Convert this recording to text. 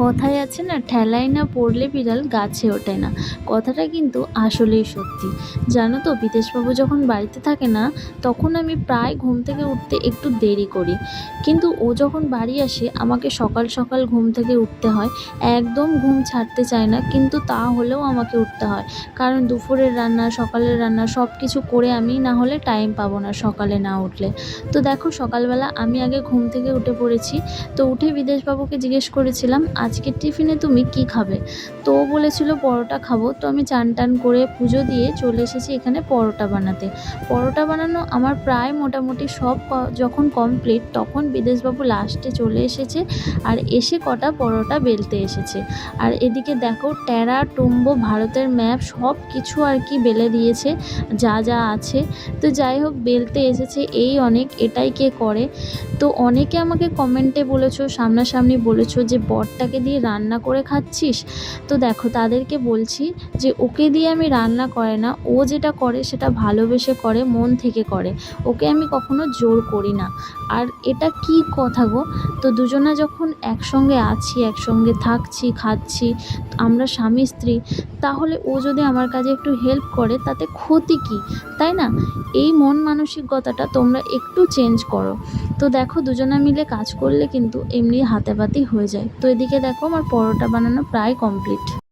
কথায় আছে না, ঠেলায় না পড়লে বিড়াল গাছে ওঠে না। কথাটা কিন্তু আসলেই সত্যি। জানো তো, বিদেশবাবু যখন বাড়িতে থাকে না, তখন আমি প্রায় ঘুম থেকে উঠতে একটু দেরি করি। কিন্তু ও যখন বাড়ি আসে আমাকে সকাল সকাল ঘুম থেকে উঠতে হয়। একদম ঘুম ছাড়তে চায় না, কিন্তু তা হলেও আমাকে উঠতে হয়। কারণ দুপুরের রান্না, সকালের রান্না সব কিছু করে আমি না হলে টাইম পাবো না সকালে না উঠলে। তো দেখো, সকালবেলা আমি আগে ঘুম থেকে উঠে পড়েছি। তো উঠে বিদেশবাবুকে জিজ্ঞেস করেছিলাম, আজকের টিফিনে তুমি কি খাবে? তো ও বলেছিল পরোটা খাবো। তো আমি চান টান করে পুজো দিয়ে চলে এসেছি এখানে পরোটা বানাতে। পরোটা বানানো আমার প্রায় মোটামুটি সব যখন কমপ্লিট, তখন বিদেশবাবু লাস্টে চলে এসেছে আর এসে কটা পরোটা বেলতে এসেছে। আর এদিকে দেখো, টেরা টুম্বো ভারতের ম্যাপ সব কিছু আর কি বেলে দিয়েছে, যা যা আছে। তো যাই হোক, বেলতে এসেছে এই অনেক, এটাই কে করে। তো অনেকে আমাকে কমেন্টে বলেছো, সামনাসামনি বলেছো যে বরটাকে দিয়ে রান্না করে খাচ্ছিস। তো দেখো, তাদেরকে বলছি যে ওকে দিয়ে আমি রান্না করে না, ও যেটা করে সেটা ভালোবেসে করে, মন থেকে করে। ওকে আমি কখনো জোর করি না। আর এটা কি কথা গো? তো দুজনা যখন একসঙ্গে আছি, একসঙ্গে থাকছি, খাচ্ছি, আমরা স্বামী স্ত্রী, তাহলে ও যদি আমার কাজে একটু হেল্প করে তাতে ক্ষতি কি, তাই না? এই মন মানসিকতাটা তোমরা একটু চেঞ্জ করো। তো দেখো, দুজনা মিলে কাজ করলে কিন্তু এমনি হাতাপাতি হয়ে যায়। তো এদিকে দেখো, আমার পরোটা বানানো প্রায় কমপ্লিট।